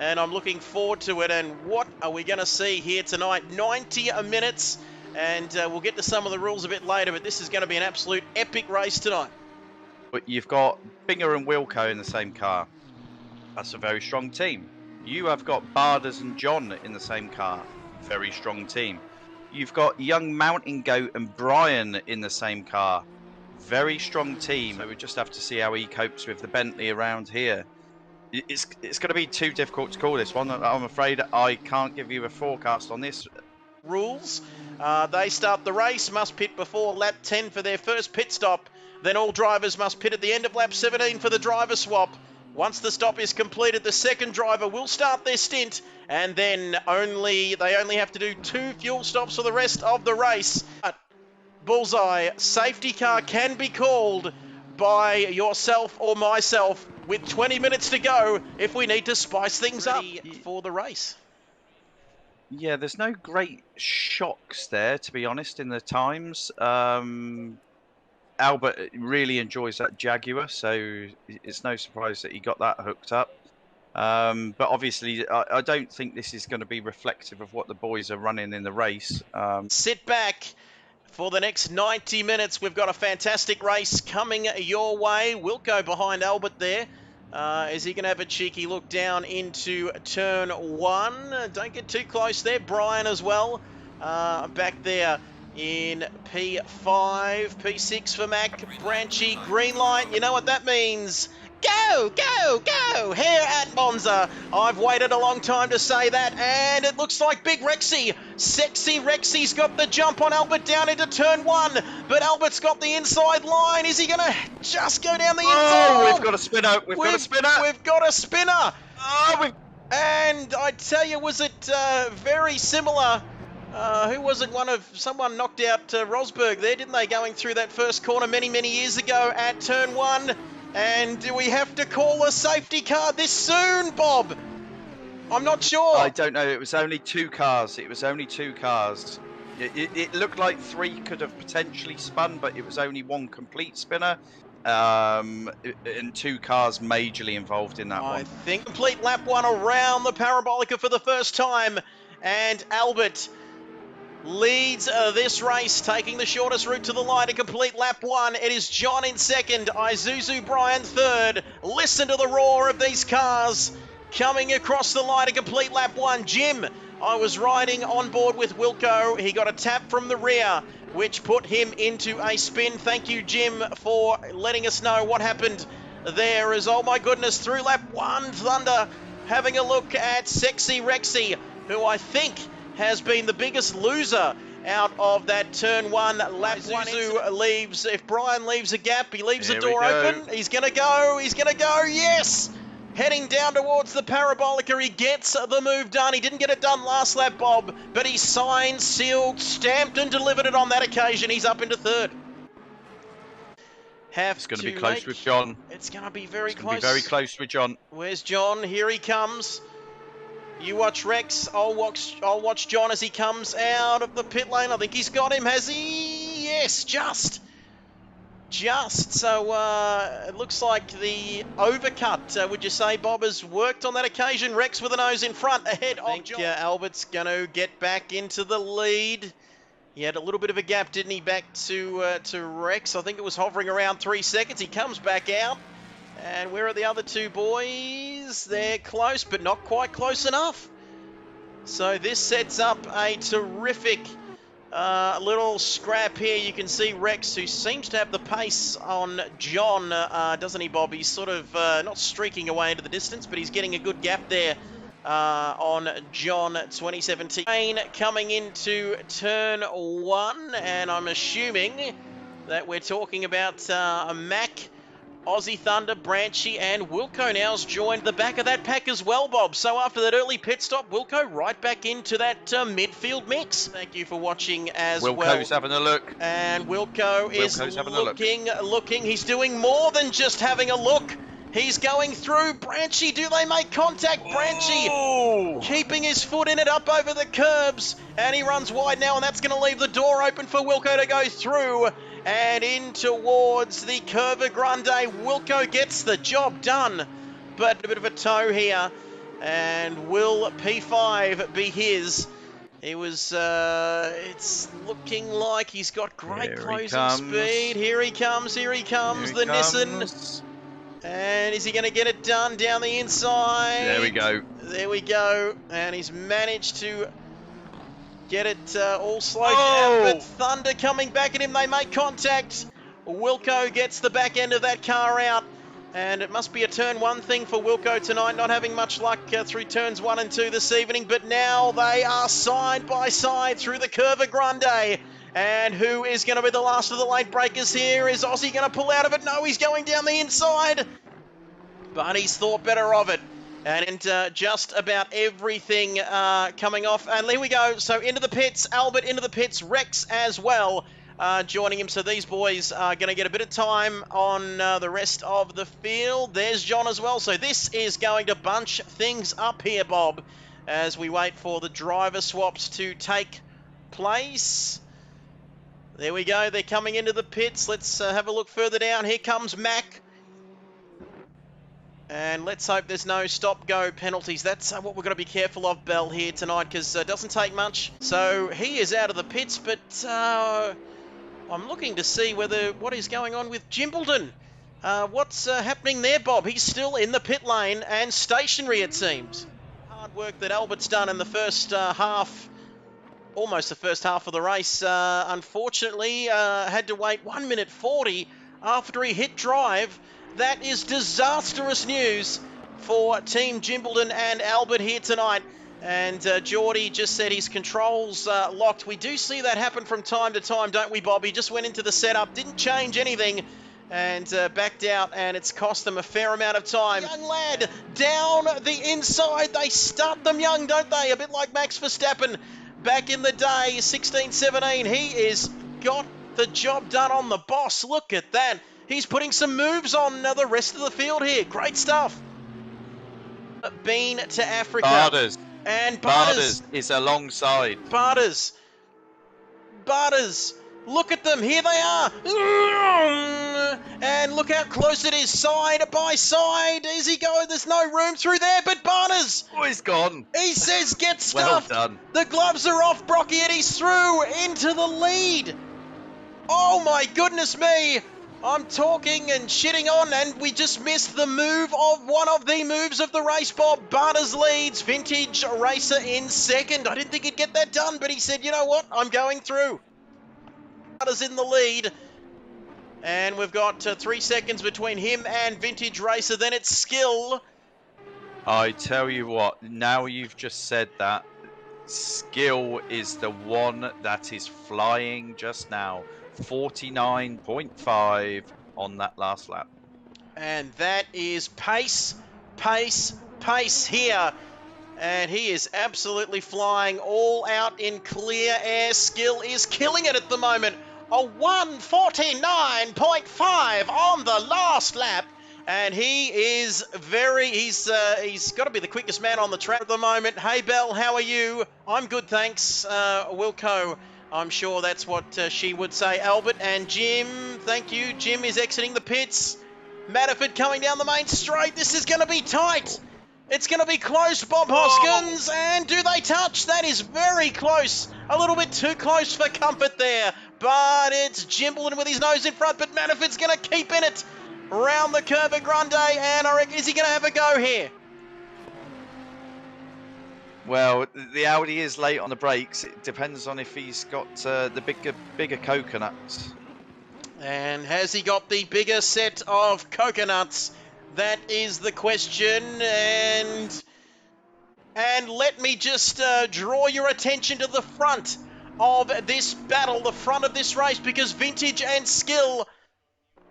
and I'm looking forward to it. And what are we going to see here tonight? 90 minutes, and we'll get to some of the rules a bit later, but this is going to be an absolute epic race tonight. But you've got Binger and Wilco in the same car. That's a very strong team. You have got Barders and John in the same car. Very strong team. You've got Young Mountain Goat and Brian in the same car. Very strong team. So we just have to see how he copes with the Bentley around here. It's going to be too difficult to call this one. I'm afraid I can't give you a forecast on this. Rules. They start the race, must pit before lap 10 for their first pit stop. Then all drivers must pit at the end of lap 17 for the driver swap. Once the stop is completed, the second driver will start their stint, and then they only have to do 2 fuel stops for the rest of the race. Bullseye, safety car can be called by yourself or myself with 20 minutes to go if we need to spice things up for the race. Yeah, there's no great shocks there, to be honest, in the times. Albert really enjoys that Jaguar, so it's no surprise that he got that hooked up. But obviously, I don't think this is going to be reflective of what the boys are running in the race. Sit back for the next 90 minutes. We've got a fantastic race coming your way. Wilco behind Albert there. Is he going to have a cheeky look down into turn 1? Don't get too close there. Brian as well, back there in P5, P6 for Mac. Branchy, green light. You know what that means. Go, go, go! Here at Monza. I've waited a long time to say that, and it looks like Big Rexy. Sexy Rexy's got the jump on Albert down into turn 1, but Albert's got the inside line. Is he going to just go down the inside? Oh, we've got a spinner. We've got a spinner. We've got a spinner. Oh, and I tell you, was it very similar? Who was it? Someone knocked out Rosberg there, didn't they? Going through that first corner many, many years ago at turn 1. And do we have to call a safety car this soon, Bob? I'm not sure. I don't know. It was only 2 cars. It was only 2 cars. It looked like 3 could have potentially spun, but it was only 1 complete spinner. And 2 cars majorly involved in that one. I think complete lap 1 around the Parabolica for the first time. And Albert leads this race, taking the shortest route to the line, a complete lap 1. It is John in second, Isuzu Brian third. Listen to the roar of these cars coming across the line, a complete lap 1. Jim, I was riding on board with Wilco. He got a tap from the rear, which put him into a spin. Thank you, Jim, for letting us know what happened there. Is, oh my goodness, through lap 1, Thunder having a look at Sexy Rexy, who I think has been the biggest loser out of that turn 1 lap. Isuzu leaves. If Brian leaves a gap, he leaves the door open. He's going to go. He's going to go. Yes! Heading down towards the Parabolica. He gets the move done. He didn't get it done last lap, Bob, but he signed, sealed, stamped and delivered it on that occasion. He's up into third. It's going to be close with John. It's going to be very close. It's going to be very close with John. Where's John? Here he comes. You watch Rex, I'll watch John as he comes out of the pit lane. I think he's got him, has he? Yes, just. So it looks like the overcut, would you say, Bob, has worked on that occasion? Rex with a nose in front, ahead of John. Albert's going to get back into the lead. He had a little bit of a gap, didn't he, back to Rex? I think it was hovering around 3 seconds. He comes back out. And where are the other 2 boys? They're close, but not quite close enough. So this sets up a terrific little scrap here. You can see Rex, who seems to have the pace on John, doesn't he, Bob? He's sort of not streaking away into the distance, but he's getting a good gap there on John 2017. Coming into turn 1, and I'm assuming that we're talking about Mac, Aussie Thunder, Branchy and Wilco now's joined the back of that pack as well, Bob. So after that early pit stop, Wilco right back into that midfield mix. Thank you for watching as well. Wilco's having a look. And Wilco is looking. He's doing more than just having a look. He's going through. Branchy, do they make contact? Branchy keeping his foot in it up over the curbs. And he runs wide now, and that's going to leave the door open for Wilco to go through. And in towards the Curva Grande. Wilco gets the job done. But a bit of a tow here And will P5 be his? He was, it's looking like he's got great closing speed. Here he comes, the Nissan. And is he going to get it done down the inside? There we go. There we go. And he's managed to get it all slowed down. But Thunder coming back at him. They make contact. Wilco gets the back end of that car out. And it must be a turn one thing for Wilco tonight, not having much luck through turns 1 and 2 this evening. But now they are side by side through the Curva Grande. And who is going to be the last of the late breakers here? Is Aussie going to pull out of it? No, he's going down the inside. But he's thought better of it. And just about everything coming off. And here we go. So into the pits, Albert into the pits, Rex as well. Joining him, so these boys are going to get a bit of time on the rest of the field. There's John as well, so this is going to bunch things up here, Bob, as we wait for the driver swaps to take place. There we go, they're coming into the pits. Let's have a look further down. Here comes Mac. And let's hope there's no stop-go penalties. That's what we're going to be careful of, Bell, here tonight, because it doesn't take much. So he is out of the pits, but I'm looking to see what is going on with Jimbledon. What's happening there, Bob? He's still in the pit lane and stationary, it seems. Hard work that Albert's done in the first half, almost the first half of the race. Unfortunately, had to wait 1 minute 40 after he hit drive. That is disastrous news for Team Jimbledon and Albert here tonight. And Geordie just said his controls locked. We do see that happen from time to time, don't we, Bob? He just went into the setup, didn't change anything, and backed out, and it's cost them a fair amount of time. Young lad, down the inside. They start them young, don't they? A bit like Max Verstappen back in the day, 16-17. He is got the job done on the boss. Look at that. He's putting some moves on the rest of the field here. Great stuff. Been to Africa. Barders. And Barders is alongside. Barders. Look at them. Here they are. And look how close it is. Side by side. Is he going? There's no room through there. But Barders. Oh, he's gone. He says get stuffed. Well done. The gloves are off, Brocky, and he's through into the lead. Oh, my goodness me. I'm talking and shitting on, and we just missed the move of one of the moves of the race, Bob. Barders leads, Vintage Racer in second. I didn't think he'd get that done, but he said, you know what, I'm going through. Barders in the lead, and we've got 3 seconds between him and Vintage Racer. Then it's Skill. I tell you what, now you've just said that, Skill is the one that is flying just now. 49.5 on that last lap. And that is pace here. And he is absolutely flying all out in clear air. Skill is killing it at the moment. A 1:49.5 on the last lap. And he is he's got to be the quickest man on the track at the moment. Hey, Belle, how are you? I'm good, thanks. Wilco, I'm sure that's what she would say. Albert and Jim, thank you. Jim is exiting the pits. Matterford coming down the main straight. This is going to be tight. It's going to be close, Bob Hoskins. And do they touch? That is very close. A little bit too close for comfort there. But it's Jimbledon with his nose in front. But Matterford's going to keep in it round the Curva Grande. And I reckon, is he going to have a go here? Well, the Audi is late on the brakes. It depends on if he's got the bigger coconuts. And has he got the bigger set of coconuts? That is the question. And let me just draw your attention to the front of this battle, the front of this race, because Vintage and Skill,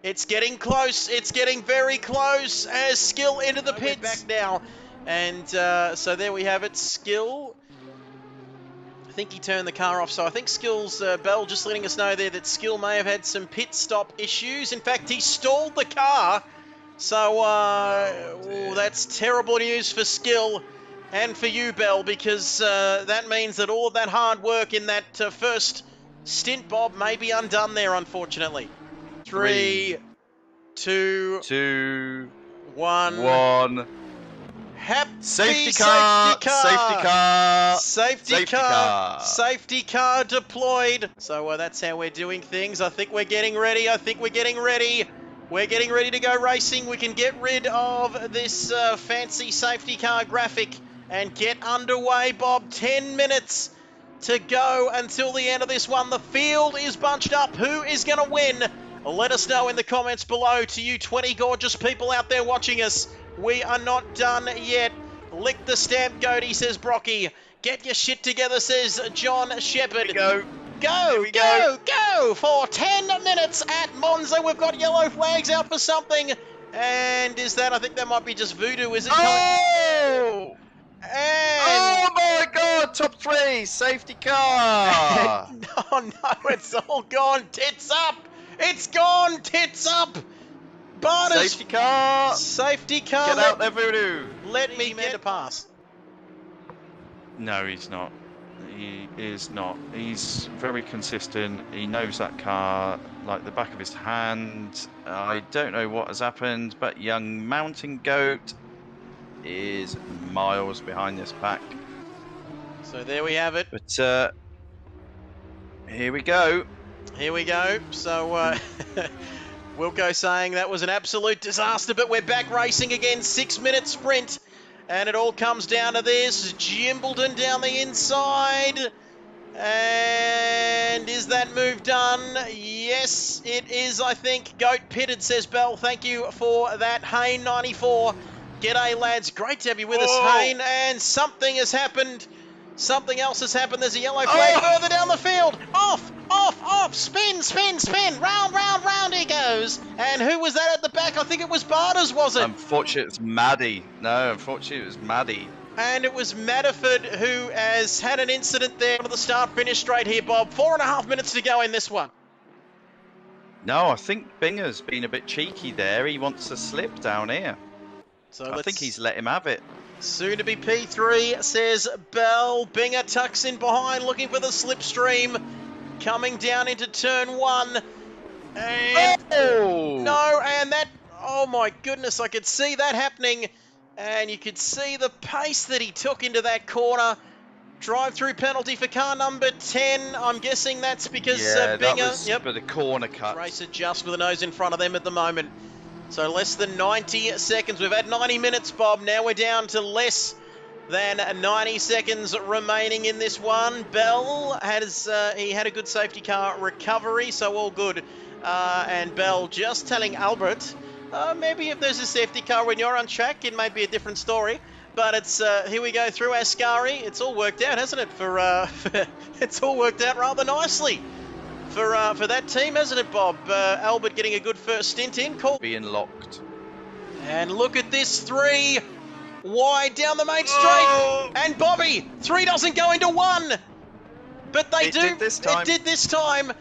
it's getting close. It's getting very close as Skill into the pits. Back now. And so there we have it. Skill, I think he turned the car off. So I think Skill's, Bell just letting us know there that Skill may have had some pit stop issues. In fact, he stalled the car. So that's terrible news for Skill and for you, Bell, because that means that all of that hard work in that first stint, Bob, may be undone there, unfortunately. 3, 2, 1. Happy Safety car! Safety car! Safety car! Safety car deployed. So that's how we're doing things. I think we're getting ready. We're getting ready to go racing. We can get rid of this fancy safety car graphic and get underway, Bob. 10 minutes to go until the end of this one. The field is bunched up. Who is going to win? Let us know in the comments below. To you 20 gorgeous people out there watching us, we are not done yet. Lick the stamp, Goaty, says Brocky. Get your shit together, says John Shepherd. Go. Go for 10 minutes at Monza. We've got yellow flags out for something. And is that, I think that might be just voodoo, is it? Oh! And... oh my god, top 3, safety car! oh no, it's all gone tits up. It's gone tits up. Barnes. Safety car! Safety car. Get out there, voodoo! Let me get a pass. No, he's not. He is not. He's very consistent. He knows that car like the back of his hand. I don't know what has happened, but young Mountain Goat is miles behind this pack. So there we have it. But here we go. Here we go. So Wilco saying that was an absolute disaster, but we're back racing again. 6-minute sprint. And it all comes down to this. Jimbledon down the inside. And is that move done? Yes, it is, I think. Goat pitted, says Bell. Thank you for that. Hayne 94. G'day, lads. Great to have you with us, Hayne. And something has happened. Something else has happened. There's a yellow flag further down the field. Off. Spin. Round he goes. And who was that at the back? I think it was Bardas, was it? Unfortunately, it was Maddie. No, unfortunately, it was Maddie. And it was Matterford who has had an incident there to the start-finish straight here, Bob. 4.5 minutes to go in this one. No, I think Binger's been a bit cheeky there. He wants to slip down here. So I think he's let him have it. Soon to be P3, says Bell. Binger tucks in behind, looking for the slipstream. Coming down into turn 1. And no, and that, oh my goodness, I could see that happening. And you could see the pace that he took into that corner. Drive-through penalty for car number 10. I'm guessing that's because Binger... that was for the corner cut. Racer just with the nose in front of them at the moment. So less than 90 seconds. We've had 90 minutes, Bob. Now we're down to less than 90 seconds remaining in this one. Bell has he had a good safety car recovery, so all good. And Bell just telling Albert, maybe if there's a safety car when you're on track, it might be a different story. But it's here we go through Ascari. It's all worked out, hasn't it? It's all worked out rather nicely for that team, hasn't it, Bob? Albert getting a good first stint in. Being locked. And look at this 3 wide down the main straight. And Bobby, 3 doesn't go into 1. But they do. Did this time. It did this time.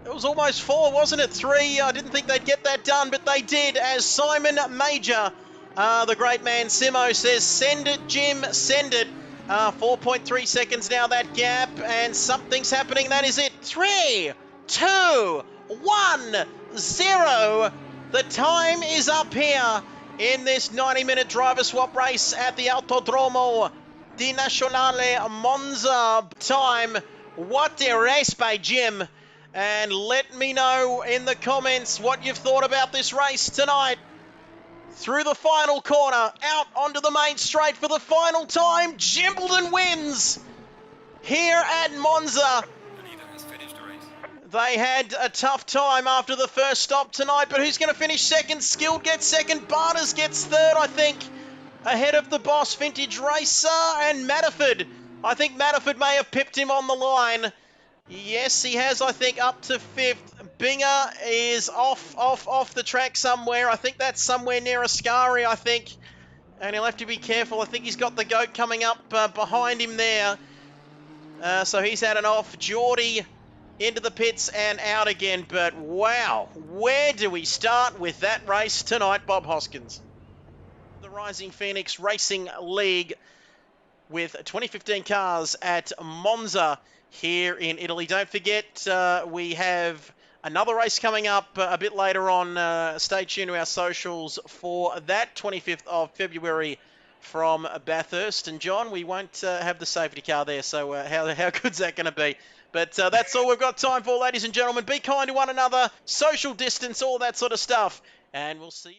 It was almost 4, wasn't it? 3. I didn't think they'd get that done, but they did. As Simon Major, the great man Simo says, send it, Jim, send it. 4.3 seconds now, that gap, and something's happening. That is it. 3, 2, 1, 0. The time is up here in this 90-minute driver swap race at the Autodromo di Nazionale Monza. Time. What a race by Jim. And let me know in the comments what you've thought about this race tonight. Through the final corner, out onto the main straight for the final time. Jimbledon wins here at Monza. They had a tough time after the first stop tonight, but who's going to finish second? Skilled gets second. Barnes gets third, I think, ahead of the boss, Vintage Racer, and Matterford. I think Matterford may have pipped him on the line. Yes, he has, I think, up to 5th. Binger is off the track somewhere. I think that's somewhere near Ascari, I think. And he'll have to be careful. I think he's got the goat coming up behind him there. So he's had an off. Geordie into the pits and out again. But wow, where do we start with that race tonight, Bob Hoskins? The Rising Phoenix Racing League with 2015 cars at Monza here in Italy. Don't forget, we have another race coming up a bit later on. Stay tuned to our socials for that. 25th of February from Bathurst. And John, we won't have the safety car there, so how good's that going to be? But that's all we've got time for, ladies and gentlemen. Be kind to one another, social distance, all that sort of stuff. And we'll see you.